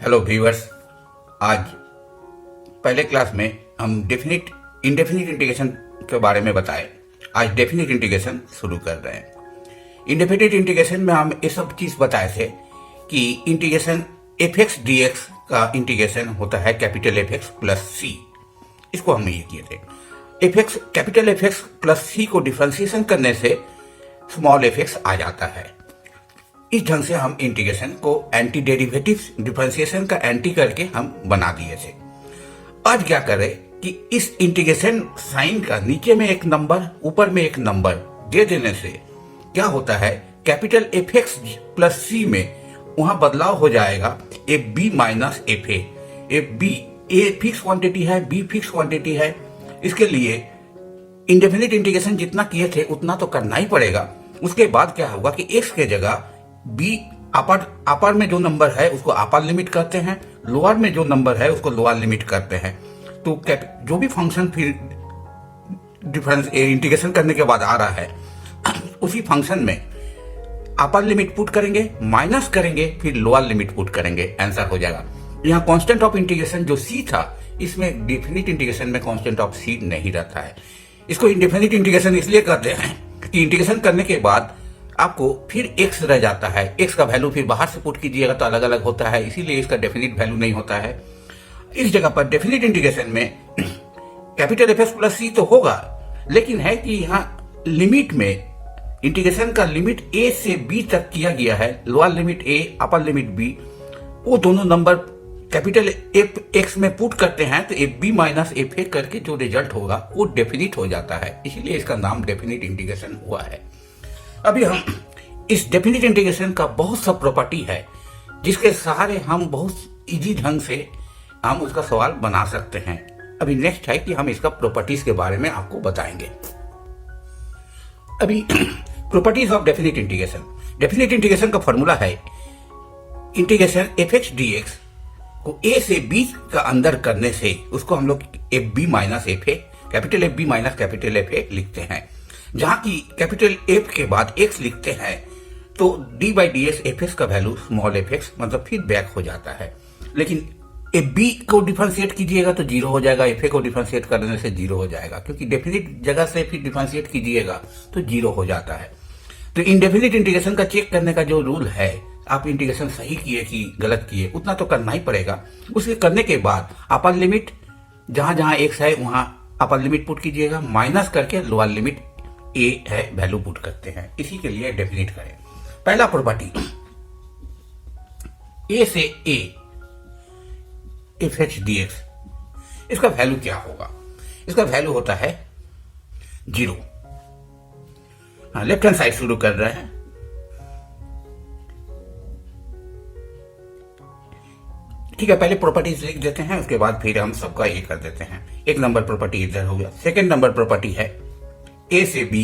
Hello viewers. आज पहले class में हम इंडेफिनिट इंटीग्रेशन के बारे में बताए। आज डेफिनिट इंटीग्रेशन शुरू कर रहे हैं। इंडेफिनिट इंटीग्रेशन में हम ये सब चीज़ बताए थे कि integration F x D X का इंटीग्रेशन होता है कैपिटल एफ एक्स प्लस सी। इसको हमने ये किए थे। कैपिटल एफ एक्स प्लस सी को डिफ्रेंसिएशन करने से स्मॉल एफ एक्स आ जाता है। इस ढंग से हम इंटीग्रेशन को एंटी डेरिवेटिव डिफरेंशिएशन का एंटी करके हम बना दिए थे। आज क्या करें कि इस इंटीग्रेशन साइन का नीचे में एक नंबर ऊपर में एक नंबर दे देने से क्या होता है, capital F X plus C में वहां बदलाव हो जाएगा F B minus F A. F B A fix quantity है, बी फिक्स क्वांटिटी है। इसके लिए इंडेफिनिट इंटीग्रेशन जितना किए थे उतना तो करना ही पड़ेगा। उसके बाद क्या होगा कि एक्स के जगह बी अपर में जो नंबर है उसको अपर लिमिट करते हैं, लोअर में जो नंबर है उसको लोअर लिमिट करते हैं। तो जो भी फंक्शन फिर डिफरेंस इंटीग्रेशन करने के बाद आ रहा है उसी फंक्शन में अपर लिमिट पुट करेंगे, माइनस करेंगे, फिर लोअर लिमिट पुट करेंगे, आंसर हो जाएगा। यहाँ कांस्टेंट ऑफ इंटीग्रेशन जो सी था, इसमें डेफिनिट इंटीग्रेशन में कांस्टेंट ऑफ सी नहीं रहता है। इसको इंडेफिनिट इंटीग्रेशन इसलिए करते हैं कि इंटीग्रेशन करने के बाद आपको फिर x रह जाता है। x का वैल्यू फिर बाहर से पुट कीजिएगा तो अलग अलग होता है, इसीलिए इसका डेफिनिट वैल्यू नहीं होता है। इस जगह पर डेफिनिट इंटीग्रेशन में कैपिटल एफ एक्स प्लस सी तो होगा, लेकिन है कि यहाँ लिमिट में इंटीग्रेशन का लिमिट a से b तक किया गया है। Lower limit a, upper limit b, वो दोनों नंबर कैपिटल एफ एक्स में पुट करते हैं तो F B minus F A करके जो रिजल्ट होगा वो डेफिनिट हो जाता है। इसीलिए इसका नाम डेफिनिट इंटीग्रेशन हुआ है। अभी हम इस डेफिनिट इंटीग्रेशन का बहुत सा प्रॉपर्टी है जिसके सहारे हम बहुत इजी ढंग से हम उसका सवाल बना सकते हैं। अभी नेक्स्ट है कि हम इसका प्रॉपर्टीज के बारे में आपको बताएंगे। अभी properties of definite integration. Definite integration का फॉर्मूला है integration F x D x को ए से बी का अंदर करने से उसको हम लोग F B minus F A, capital F B minus capital F A लिखते हैं। जहां की कैपिटल एफ के बाद एक्स लिखते हैं तो D by D X F X का वैल्यू स्मॉल एफ एक्स मतलब फिर बैक हो जाता है। लेकिन एफ बी को डिफरेंशिएट कीजिएगा तो जीरो हो जाएगा, एफ ए को डिफरेंशिएट करने से जीरो हो जाएगा, क्योंकि डेफिनिट जगह से फिर डिफरेंशिएट कीजिएगा तो जीरो हो जाता है। तो इनडेफिनिट इंटीग्रेशन का चेक करने का जो रूल है, आप इंटीग्रेशन सही किए कि गलत किए उतना तो करना ही पड़ेगा। उसके करने के बाद अपर लिमिट जहां जहां एक्स है वहां अपर लिमिट पुट कीजिएगा, माइनस करके लोअर लिमिट ए है वैल्यू पुट करते हैं। इसी के लिए डेफिनिट करें। पहला प्रॉपर्टी ए से A F H D X, इसका वैल्यू क्या होगा? इसका वैल्यू होता है जीरो। हाँ, लेफ्ट हैंड साइड शुरू कर रहे हैं। ठीक है, पहले प्रॉपर्टीज लिख देते हैं, उसके बाद फिर हम सबका ये कर देते हैं। एक नंबर प्रॉपर्टी इधर हो गया। सेकेंड नंबर प्रॉपर्टी है ए से B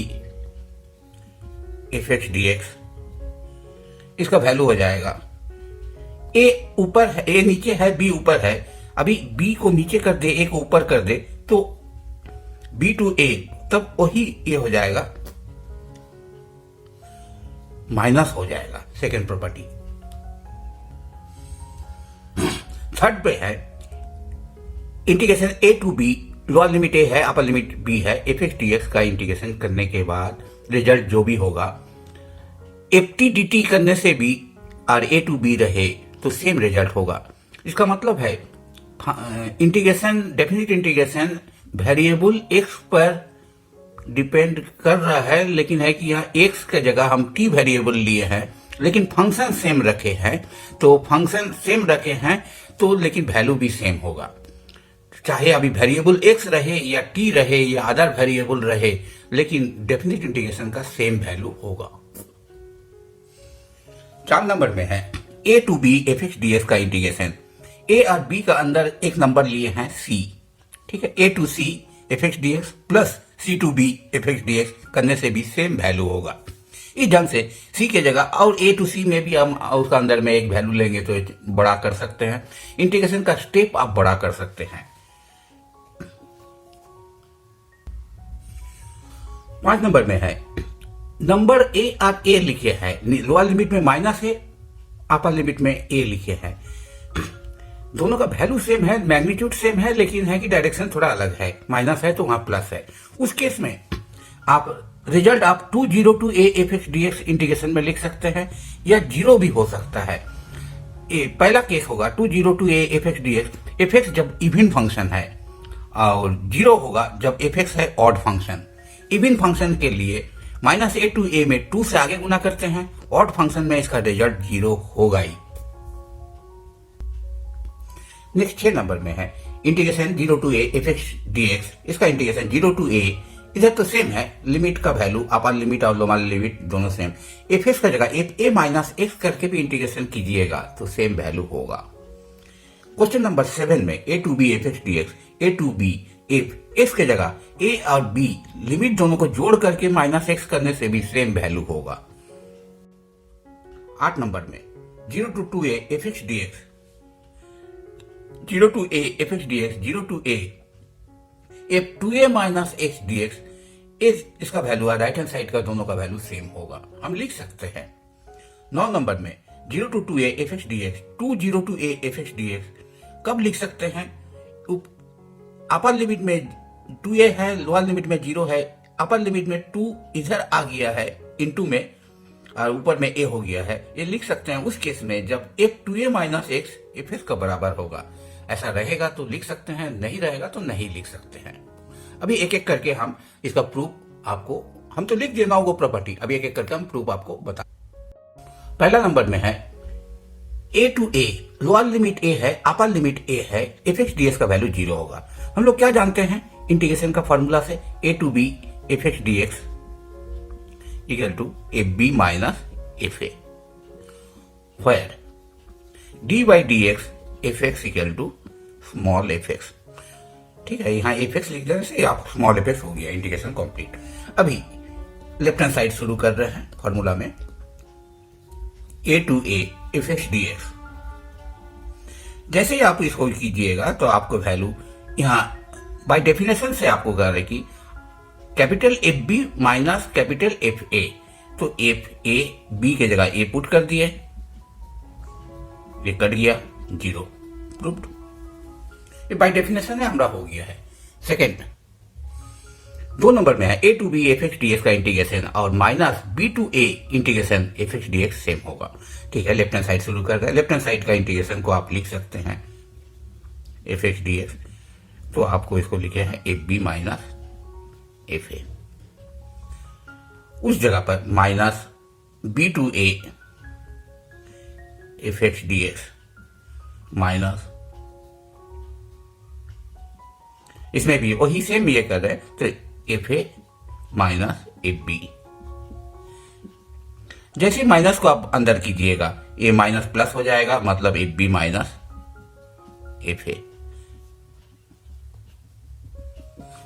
F H D X, इसका वैल्यू हो जाएगा ए ऊपर है, ए नीचे है, बी ऊपर है। अभी बी को नीचे कर दे, ए को ऊपर कर दे तो बी टू ए, तब वही ये हो जाएगा माइनस हो जाएगा। Second property. थर्ड पे है integration A to B, lower limit A है, अपर लिमिट बी है। एफ एक्स डी एक्स का इंटीग्रेशन करने के बाद रिजल्ट जो भी होगा, एफ टी डी टी करने से भी और ए टू बी रहे तो सेम रिजल्ट होगा। इसका मतलब है integration definite integration variable x पर डिपेंड कर रहा है, लेकिन है कि यहाँ एक्स के जगह हम टी वेरिएबल लिए हैं लेकिन फंक्शन सेम रखे हैं। तो फंक्शन सेम रखे हैं तो लेकिन वैल्यू भी सेम होगा, चाहे अभी वेरिएबल एक्स रहे या टी रहे या अदर वेरिएबल रहे, लेकिन डेफिनिट इंटीग्रेशन का सेम वैल्यू होगा। 4 नंबर में है A to B F x D X का इंटीग्रेशन। ए और बी का अंदर एक नंबर लिए हैं सी, ठीक है। A to C F x D x plus C to B F x D X करने से भी सेम वैल्यू होगा। इस ढंग से सी के जगह और ए टू सी में भी हम उसका अंदर में एक वैल्यू लेंगे तो बड़ा कर सकते हैं। इंटीग्रेशन का स्टेप आप बड़ा कर सकते हैं। 5 नंबर में है नंबर ए और ए लिखे हैं, लोअर लिमिट में माइनस है, अपर लिमिट में ए लिखे हैं। दोनों का वैल्यू सेम है, मैग्नीट्यूड सेम है, लेकिन है कि डायरेक्शन थोड़ा अलग है, माइनस है तो वहां प्लस है। उस केस में आप रिजल्ट आप 202a F x D X integration में लिख सकते हैं, या जीरो भी हो सकता है। पहला केस होगा 202a F x D X, F x जब इवन फंक्शन है, और जीरो होगा जब एफ एक्स है ऑड फंक्शन। इवन फंक्शन के लिए -a to a में 2 से आगे गुना करते हैं, ऑड फंक्शन में इसका रिजल्ट जीरो होगा ही। नेक्स्ट 6 नंबर में है integration 0 to a F x D X. इसका इंटीग्रेशन 0 to a, इधर तो सेम है, लिमिट का वैल्यू अपर लिमिट और लोअर लिमिट दोनों सेम। एफ एक्स का जगह a माइनस एक्स करके भी इंटीग्रेशन कीजिएगा तो सेम वैल्यू होगा। क्वेश्चन नंबर 7 में a to b F x D x, a to b F x के जगह a और b लिमिट दोनों को जोड़ करके -x करने से भी सेम वैल्यू होगा। 8 नंबर में 0 to 2a F x D x, 0 to a F x D x, 0 to a F 2a minus x D X, इसका वैल्यू है राइट हैंड साइड का, दोनों का वैल्यू सेम होगा, हम लिख सकते हैं। 9 नंबर में 0 to 2a F x D x, 0 to a F x D x कब लिख सकते हैं? अपर लिमिट में 2a है, लोअर लिमिट में 0 है, अपर लिमिट में 2 इधर आ गया है इनटू में, और ऊपर में a हो गया है। ये लिख सकते हैं उस केस में जब F 2a minus x F X का बराबर होगा। ऐसा रहेगा तो लिख सकते हैं, नहीं रहेगा तो नहीं लिख सकते हैं। अभी एक एक करके हम इसका प्रूफ आपको, हम तो लिख देना होगा प्रॉपर्टी, अभी एक एक करके हम प्रूफ आपको बता। पहला नंबर में है a to a, lower limit a है, अपर लिमिट a है, एफ एक्स डी एक्स का वैल्यू 0 होगा। हम लोग क्या जानते हैं इंटीग्रेशन का फॉर्मूला से, a to b F x D X equal to F B minus F A, where D by D X F X equal to small F X. ठीक है, यहाँ एफ एक्स लिख देने से आप स्मॉल एफ एक्स हो गया, integration complete. अभी लेफ्ट हैंड साइड शुरू कर रहे हैं फॉर्मूला में, a to a F x D x. जैसे ही आप इसको कीजिएगा तो आपको वैल्यू यहाँ बाय डेफिनेशन से आपको कह रहे कि capital F B minus capital F A, तो एफ ए बी के जगह ए पुट कर दिए, ये कट गया, 0 प्रूव्ड। ये बाय डेफिनेशन है, हमारा हो गया है। सेकेंड 2 नंबर में है a to b F x D X का इंटीग्रेशन और minus b to a integration F x D x same होगा। ठीक है, लेफ्ट हैंड साइड शुरू कर रहे हैं। लेफ्ट हैंड साइड का इंटीग्रेशन को आप लिख सकते हैं एफ एक्स डी एक्स, तो आपको इसको लिखे हैं F B minus F A, उस जगह पर minus b to a F x D X minus, इसमें भी वही सेम ये कर रहे हैं, तो F A minus F B. जैसे माइनस को आप अंदर कीजिएगा ए माइनस प्लस हो जाएगा, मतलब F B minus F A.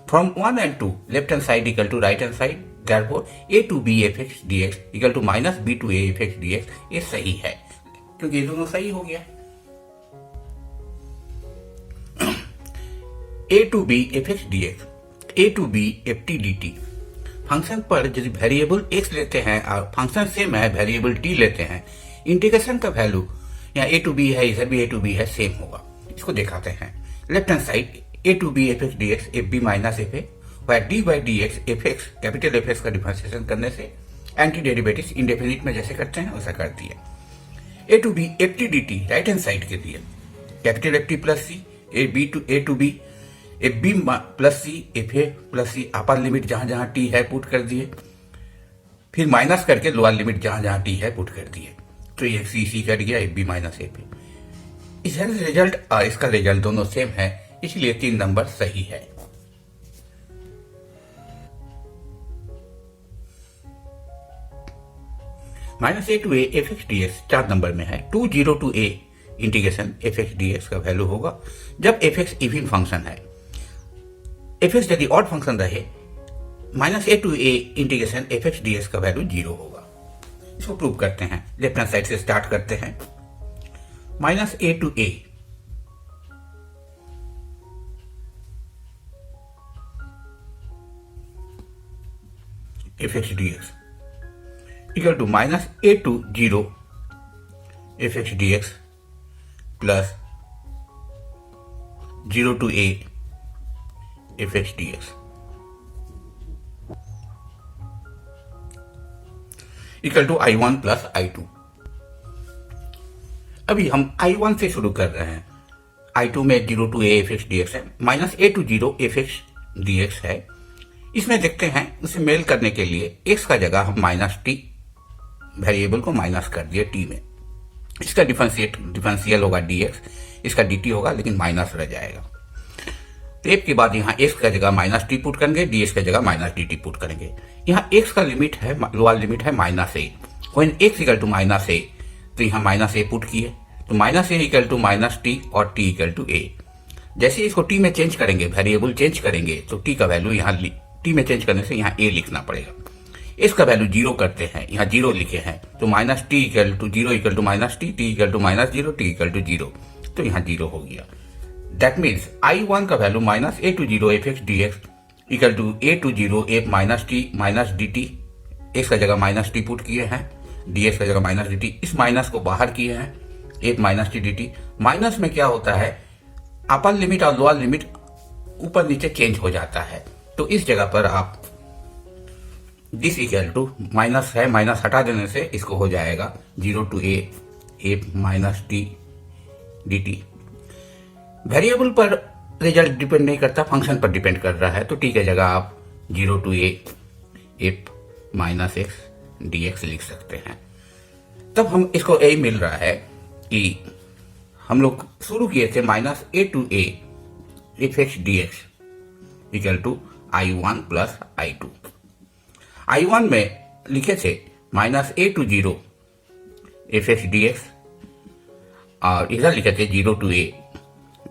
From 1 and 2 left hand side equal to right hand side, therefore a to b F x D X equal to minus b to a F x D X. ये सही है क्योंकि ये दोनों सही हो गया। a to b F x D x, a to b F T D T. Function पर यदि वेरिएबल x लेते हैं और फंक्शन सेम है वेरिएबल t लेते हैं, इंटीग्रेशन का वैल्यू यहाँ a to b है, इधर भी a to b है, सेम होगा। इसको दिखाते हैं। Left hand side a to b F x D X F B minus F A, वह D by D X F X capital F X का डिफरेंशिएशन करने से एंटी डेरिवेटिव इंडेफिनिट में जैसे करते हैं वैसा कर दिए। a to b F T D T right hand side के लिए capital F T plus C, A to B F B plus C F A plus C, upper limit जहां जहां टी है पुट कर दिए, फिर माइनस करके lower limit जहां जहां टी है पुट कर दिए, तो ये सी सी कट गया, F B minus F A. इसका रिजल्ट और इसका रिजल्ट दोनों सेम है, इसलिए 3 नंबर सही है। Minus A to A F x D X 4 number में है। 2 to a integration F x D X का वैल्यू होगा जब एफ एक्स इवन फंक्शन है। एफ एक्स यदि ऑड फंक्शन रहे, minus A to A integration F x D X का value 0 होगा। इसको प्रूव करते हैं। लेफ्ट हैंड साइड से स्टार्ट करते हैं। Minus A to A F x D X equal to minus A to 0 F x D x plus 0 to a fx dx equal to I1 plus I2। अभी हम I1 से शुरू कर रहे हैं। I2 में 0 to a fx dx है, minus a to 0 fx dx है। इसमें देखते हैं, उसे मेल करने के लिए x का जगह हम माइनस टी वेरिएबल को माइनस कर दिए t में। इसका डिफरेंशियल होगा dx, इसका dt होगा, लेकिन माइनस रह जाएगा। तो एक के बाद यहाँ x का जगह माइनस टी पुट करेंगे, dx का जगह माइनस dt पुट करेंगे। यहाँ x का लिमिट है, लोअर लिमिट है minus A. When x equal to minus A, तो यहाँ माइनस ए पुट किए, तो minus A equal to minus T और t इक्वल टू ए। जैसे इसको t में चेंज करेंगे, वेरिएबल चेंज करेंगे, तो t का वैल्यू यहाँ t में चेंज करने से यहाँ a लिखना पड़ेगा। इसका वैल्यू जीरो करते हैं, यहाँ जीरो लिखे हैं, तो minus T equal to zero equal to minus T equal to minus zero, T equal to zero, तो यहाँ जीरो हो गया। दैट मीन्स I1 का value minus a to zero fx dx equal to a to zero a minus T minus dt। x का जगह minus T put किए हैं, dx का जगह माइनस dt, इस माइनस को बाहर किए हैं, a minus T dt। Minus में क्या होता है, अपर लिमिट और लोअर लिमिट ऊपर नीचे चेंज हो जाता है। तो इस जगह पर आप दिस इक्वल टू माइनस है, माइनस हटा देने से इसको हो जाएगा 0 to a minus T dt। Variable पर रिजल्ट डिपेंड नहीं करता, फंक्शन पर डिपेंड कर रहा है, तो टी की जगह आप 0 to a minus X dx लिख सकते हैं। तब हम इसको यही मिल रहा है कि हम लोग शुरू किए थे minus a to a fx dx equal to I1 plus I2। I1 में लिखे थे minus a to zero fx dx और इधर लिखे थे 0 to a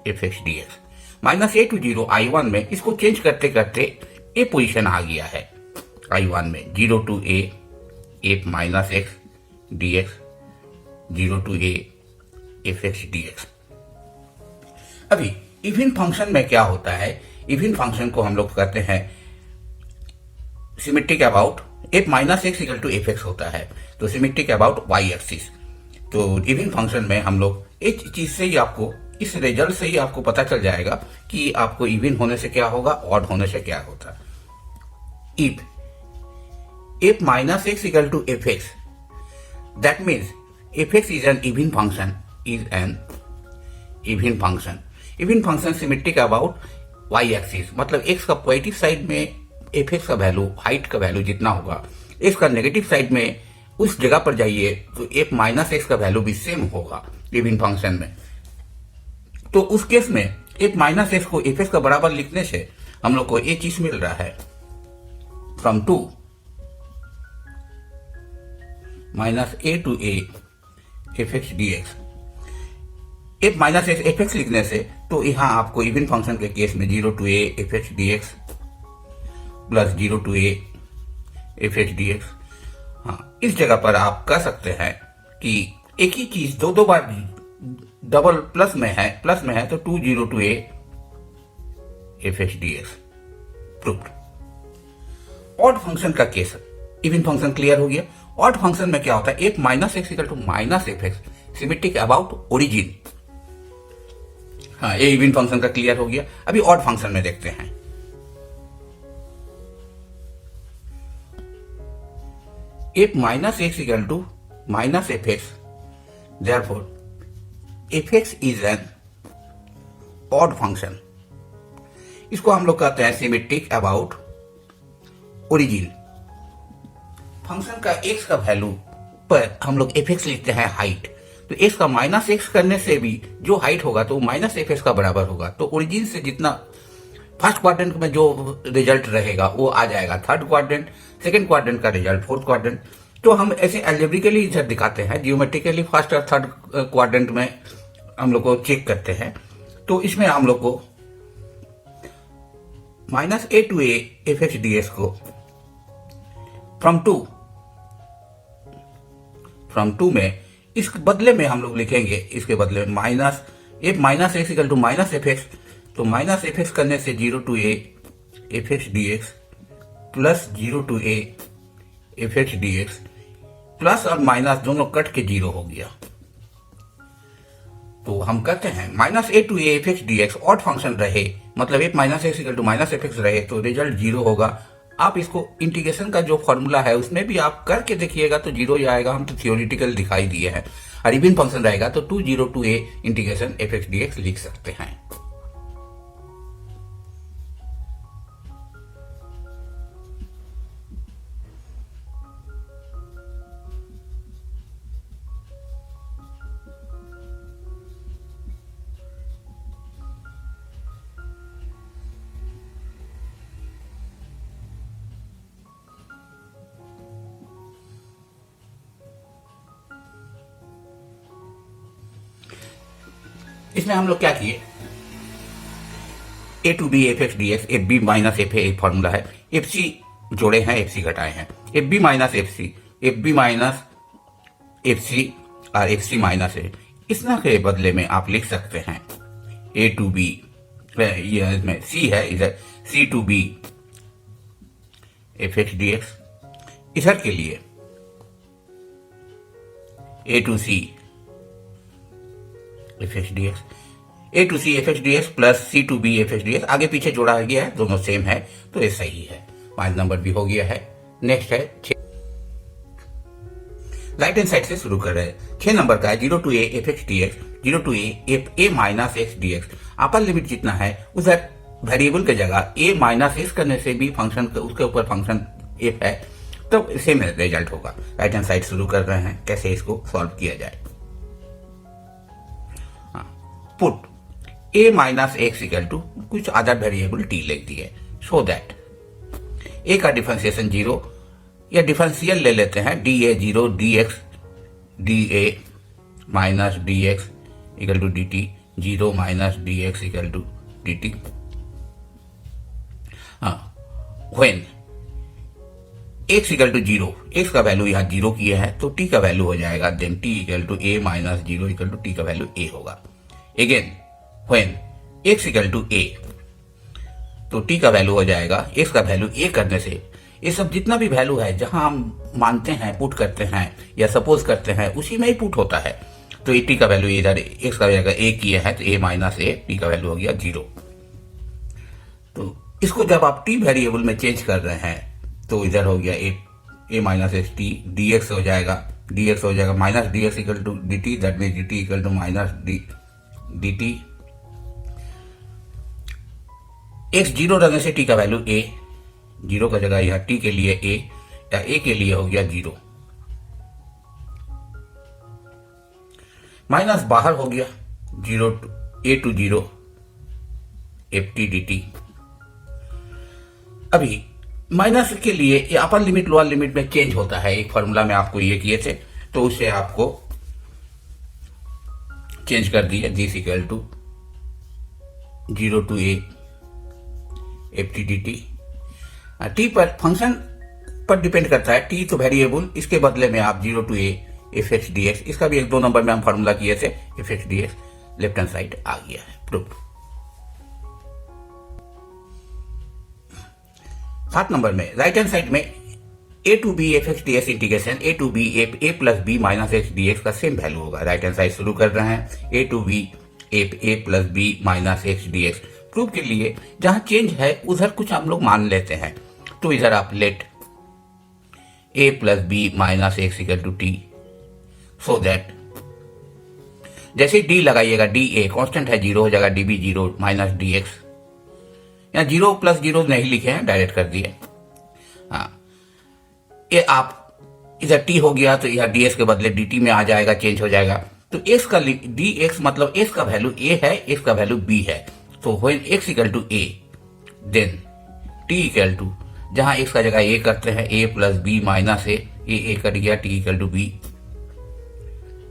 fx dx। Minus a to zero I1 में इसको चेंज करते करते a पोजीशन आ गया है। I1 में 0 to a minus X dx 0 to a fx dx। अभी इवन फंक्शन में क्या होता है, इवन फंक्शन को हम लोग कहते हैं symmetric about f minus x equal to fx होता है, तो सिमेट्रिक अबाउट y एक्सिस। तो इवन फंक्शन में हम लोग एक चीज से ही आपको, इस रिजल्ट से ही आपको पता चल जाएगा कि आपको इवन होने से क्या होगा, ऑड होने से क्या होता। If f minus x equal to fx, that means fx is an even function, is an even function. Even function symmetric about y axis, मतलब x का पॉजिटिव साइड में fx का वैल्यू, हाइट का value जितना होगा, x का negative side में उस जगह पर जाइए तो f माइनस एक्स का वैल्यू भी सेम होगा इवन फंक्शन में। तो उस केस में f माइनस एक्स को fx का बराबर लिखने से हम लोग को ये चीज मिल रहा है, from to minus a to a fx dx। f minus X fx लिखने से तो यहाँ आपको इवन फंक्शन के केस में 0 to a fx dx plus 0 to a fx dx। हाँ, इस जगह पर आप कह सकते हैं कि एक ही चीज दो बार डबल प्लस में है तो 2 0 to a fx dx proved. Odd function का केस, इवन फंक्शन क्लियर हो गया। ऑड फंक्शन में क्या होता है, f minus x equal to minus fx symmetric about origin. हाँ, ये इवन फंक्शन का क्लियर हो गया। अभी ऑड फंक्शन में देखते हैं। f minus x equal to minus fx, therefore fx is an odd function. इसको हम लोग कहते हैं सिमेट्रिक अबाउट ओरिजिन। फंक्शन का x का वैल्यू पर हम लोग fx लिखते हैं हाइट, तो x का माइनस एक्स करने से भी जो हाइट होगा तो माइनस fx का बराबर होगा। तो ओरिजिन से जितना फर्स्ट क्वाड्रेंट में जो रिजल्ट रहेगा वो आ जाएगा थर्ड क्वाड्रेंट, सेकंड क्वाड्रेंट का रिजल्ट फोर्थ क्वाड्रेंट। तो हम ऐसे एल्जेब्रिकली इधर दिखाते हैं, जियोमेट्रिकली फर्स्ट और थर्ड क्वाड्रेंट में हम लोग को चेक करते हैं। तो इसमें हम लोग को minus a to a fx dx को फ्रॉम टू में इस बदले में हम लोग लिखेंगे, इसके बदले में minus f minus x equal to minus fx, तो माइनस fx करने से 0 to a fx dx plus 0 to a fx dx, plus और माइनस दोनों कट के 0 हो गया। तो हम करते हैं minus A to A F x D X odd function रहे, मतलब F minus x equal to minus F X रहे तो रिजल्ट जीरो होगा। आप इसको इंटीग्रेशन का जो फॉर्मूला है उसमें भी आप करके देखिएगा तो जीरो ही आएगा, हम तो थियोरिटिकल दिखाई दिए हैं। और इवन फंक्शन रहेगा तो 2 to a integration F x D X लिख सकते हैं। इसमें हम लोग क्या किए, A to B F x D X, F B minus F A formula है, एफ सी जोड़े हैं, एफ सी घटाए हैं, F B minus F C, F B minus F C और एफ सी माइनस ए। इसना के बदले में आप लिख सकते हैं ए टू बी, ये इसमें सी है, इधर C to B F x D X, इधर के लिए A to C F x D X, A to C F x D x plus C to B F x D X, आगे पीछे जोड़ा गया है, दोनों सेम है तो ये सही है। 5 नंबर भी हो गया है। नेक्स्ट है 6, राइट हैंड साइड से शुरू कर रहे हैं। 6 नंबर का है 0 to a F x D x, 0 to a F A minus x D x. Upper limit जितना है उधर वेरिएबल के जगह ए माइनस एक्स करने से भी फंक्शन उसके ऊपर फंक्शन एफ है तो सेम रिजल्ट होगा। राइट हैंड साइड शुरू कर रहे हैं, कैसे इसको सॉल्व किया जाए। Put a minus x equal to कुछ अदर वेरिएबल t लिख दिए, सो दैट a का डिफरेंशिएशन 0 या डिफरेंशियल ले लेते हैं, dA 0 dx dA minus dx equal to dt, 0 minus dx equal to dt। When x equal to 0, x का वैल्यू यहाँ 0 किया है तो t का वैल्यू हो जाएगा then t equal to a minus 0 equal to t का वैल्यू a होगा। Again when x equal to a तो t का वैल्यू हो जाएगा, x का वैल्यू a करने से ये सब जितना भी वैल्यू है जहां हम मानते हैं पुट करते हैं या सपोज करते हैं उसी में ही पुट होता है। तो t का वैल्यू इधर x का वैल्यू a किया है तो a माइनस a, t का वैल्यू हो गया 0। तो इसको जब आप t वेरिएबल में चेंज कर रहे हैं तो इधर हो गया a minus X T, dx हो जाएगा minus dx equal to dt, that mean dt equal to minus dt। x 0 रहने से t का वैल्यू a, 0 का जगह यह t के लिए a या a के लिए हो गया 0, माइनस बाहर हो गया 0 a to 0 F T D T. अभी माइनस के लिए ये अपर लिमिट लोअर लिमिट में चेंज होता है, एक फॉर्मूला में आपको ये किए थे तो उससे आपको चेंज कर दिया, this equal to 0 to a F T D T. T पर फंक्शन पर डिपेंड करता है, टी तो वेरिएबल, इसके बदले में आप 0 to a F x D X, इसका भी 1-2 नंबर में हम फॉर्मूला किए थे, F x D X left hand side आ गया है, प्रूफ। 7 नंबर में राइट हैंड साइड में A to B F x D X integration A to B F A plus B minus x D X का same value होगा। Right hand side शुरू कर रहे हैं, A to B F A plus B minus x D x. Proof के लिए जहां change है उधर कुछ हम लोग मान लेते हैं, तो इधर आप let a plus B minus x equal to t, so that जैसे डी लगाइएगा, डी ए कॉन्स्टेंट है 0 हो जाएगा, d b 0 minus d x, यहाँ 0 प्लस 0 नहीं लिखे हैं, डायरेक्ट कर दिए। हाँ, ये आप इधर t हो गया तो यह ds के बदले dt में आ जाएगा, चेंज हो जाएगा। तो x का dx मतलब x का वैल्यू a है, x का वैल्यू b है, तो when x equal to a then t equal to, जहां x का जगह a करते हैं a plus b minus a कर गया, t equal to b,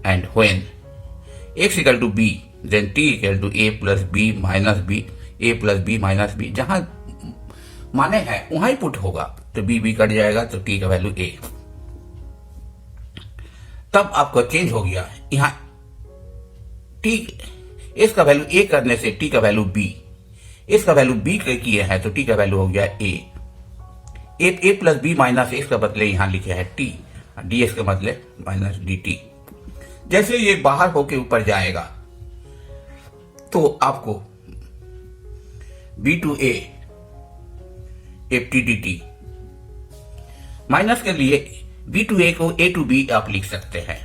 and when x equal to b then t equal to a plus b minus b, a plus b minus b, जहां माने हैं वहां ही पुट होगा तो b b कट जाएगा तो t का वैल्यू a। तब आपका चेंज हो गया, यहां t s का वैल्यू a करने से t का वैल्यू b, s का वैल्यू b किए हैं तो t का वैल्यू हो गया a, a plus b minus x का बदले यहां लिखे है t, ds के बदले माइनस dt। जैसे ये बाहर होके ऊपर जाएगा तो आपको b to A f T D t, minus के लिए बी टू ए को ए टू बी आप लिख सकते हैं।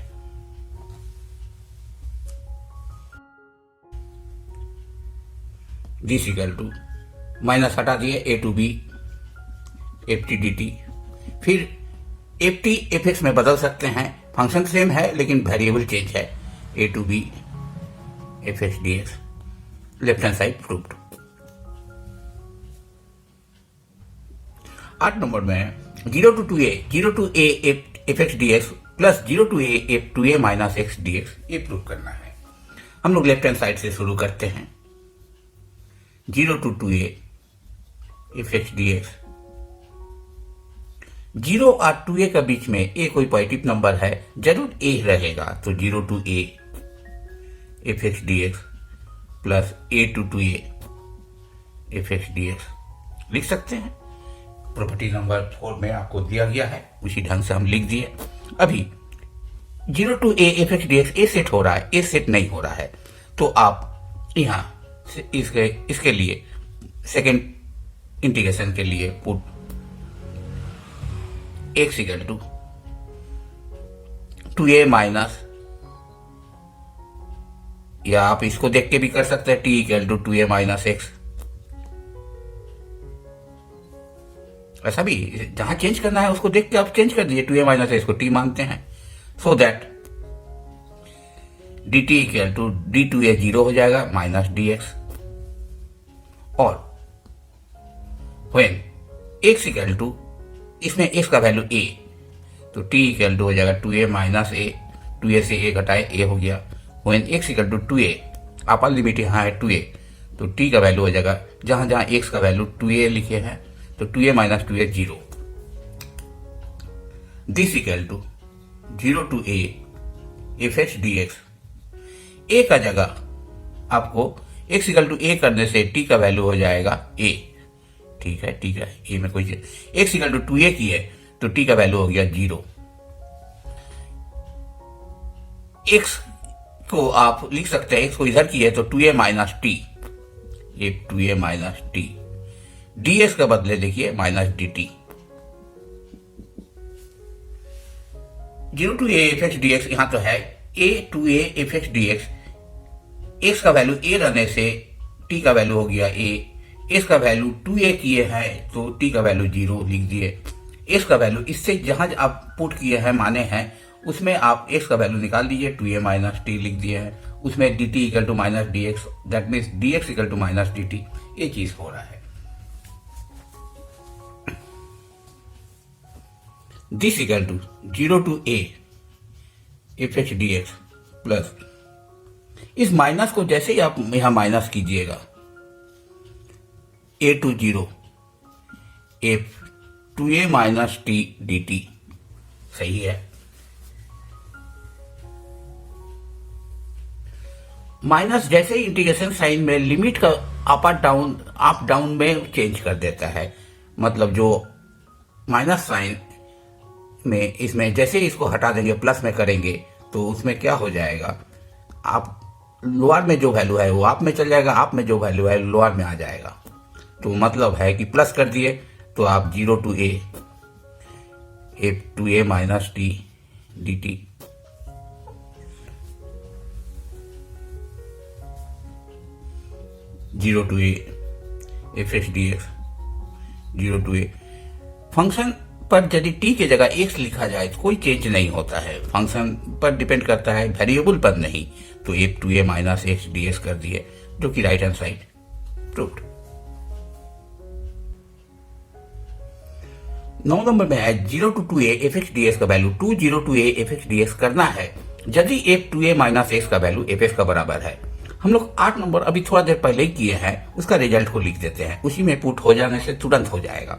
दिस इक्वल टू, माइनस हटा दिए, A to B F T D T. फिर एफ टी एफ एक्स में बदल सकते हैं, फंक्शन सेम है लेकिन वेरिएबल चेंज है, A to B F x D X, left hand side proved. 8 number में 0 to a F x D x plus 0 to a F two A minus x D X, ये prove करना है। हम लोग left hand side से शुरू करते हैं। 0 to a F x D x, 0 और 2a का बीच में a कोई पॉजिटिव नंबर है, जरूर a रहेगा, तो 0 to a F x D x plus a to 2a F x D X लिख सकते हैं। प्रॉपर्टी नंबर 4 में आपको दिया गया है, उसी ढंग से हम लिख दिए। अभी 0 to a F x D X A set हो रहा है, ए सेट नहीं हो रहा है, तो आप यहाँ इसके लिए सेकेंड इंटीग्रेशन के लिए put x equal to 2a minus, या आप इसको देख के भी कर सकते हैं, t equal to 2a minus x. ऐसा भी जहां चेंज करना है उसको देख के आप चेंज कर दीजिए, 2a माइनस एक्स को t मानते हैं, so that dt equal to d2a 0 हो जाएगा माइनस dx, और व्हेन x इक्वल टू, इसमें x का वैल्यू a, तो t इक्वल टू हो जाएगा 2a माइनस a, 2a से a घटाए a हो गया। When x equal to 2a, upper limit यहाँ है 2a, तो t का वैल्यू हो जाएगा, जहां जहां x का वैल्यू 2a लिखे हैं, तो 2a minus 2a 0। This equal to 0 to a F x D x, a का जगह आपको x इक्वल टू a करने से t का वैल्यू हो जाएगा a, ठीक है, a में कोई x इक्वल टू 2a की है तो t का वैल्यू हो गया 0। x को आप लिख सकते हैं, x को इधर की है तो 2a माइनस टी, ये 2a माइनस टी, dx का बदले देखिए minus dt। 0 to a F x D x यहाँ तो है a to a F x D x, x का वैल्यू a रहने से t का वैल्यू हो गया a, x का वैल्यू 2a किए हैं तो t का वैल्यू 0 लिख दिए। x का वैल्यू इससे जहां आप पुट किए हैं माने हैं, उसमें आप x का वैल्यू निकाल दीजिए, 2a माइनस टी लिख दिए हैं, उसमें dt equal to minus d x, that means dx equal to minus d t, ये चीज हो रहा है। This equal to 0 to a F x D x plus, इस माइनस को जैसे ही आप यहां माइनस कीजिएगा, a to 0 F 2a minus t D T, सही है। माइनस जैसे ही इंटीग्रेशन साइन में लिमिट का अप डाउन में चेंज कर देता है, मतलब जो माइनस साइन में, इसमें जैसे ही इसको हटा देंगे प्लस में करेंगे तो उसमें क्या हो जाएगा, आप लोअर में जो वैल्यू है वो आप में चल जाएगा, आप में जो वैल्यू है लोअर में आ जाएगा। तो मतलब है कि प्लस कर दिए तो आप 0 to a F two A minus t D t, zero to A F x D x, 0 to a। Function पर यदि t की जगह x लिखा जाए तो कोई चेंज नहीं होता है, फंक्शन पर डिपेंड करता है, वेरिएबल पर नहीं, तो एफ टू ए माइनस एक्स डी एक्स कर दिए, जो कि right hand side proved. 9 number में है 0 to 2a F x D X का value 0 to a F x D X करना है यदि एफ टू ए माइनस एक्स का वैल्यू एफ एक्स का बराबर है। हम लोग 8 नंबर अभी थोड़ा देर पहले ही किए हैं, उसका रिजल्ट को लिख देते हैं, उसी में पुट हो जाने से तुरंत हो जाएगा।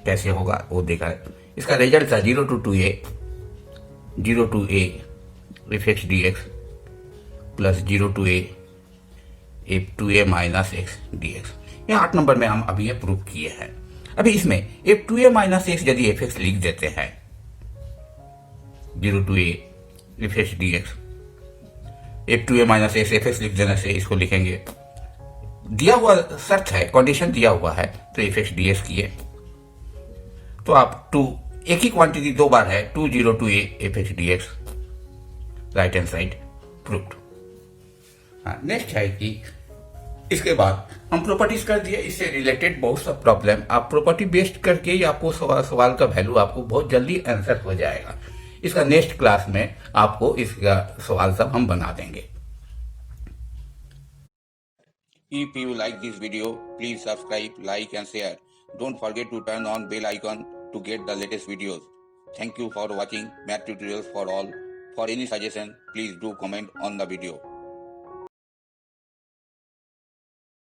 कैसे होगा वो देखा है। इसका रिजल्ट था 0 to 2a F x D x plus 0 to a F two A minus x D X. ये 8 नंबर में हम अभी ये प्रूव किए हैं। अभी इसमें एफ टू ए माइनस एक्स यदि एफ एक्स लिख देते हैं, 0 to a F x D X, F two A minus x F x लिख देने से इसको लिखेंगे दिया हुआ शर्त है, कंडीशन दिया हुआ है, तो एफ एक्स डी एक्स किए तो आप टू, एक ही क्वांटिटी दो बार है, 202 A F x D x, right hand side proved. हाँ, नेक्स्ट है कि इसके बाद हम प्रॉपर्टीज कर दिए, इससे रिलेटेड बहुत सा प्रॉब्लम आप प्रॉपर्टी बेस्ड करके ही आपको सवाल का वैल्यू आपको बहुत जल्दी आंसर हो जाएगा। इसका नेक्स्ट क्लास में आपको इसका सवाल सब हम बना देंगे। If you like this video, please subscribe, like and share. Don't forget to turn on bell icon to get the latest videos. Thank you for watching Math Tutorials for All. For any suggestion, please do comment on the video.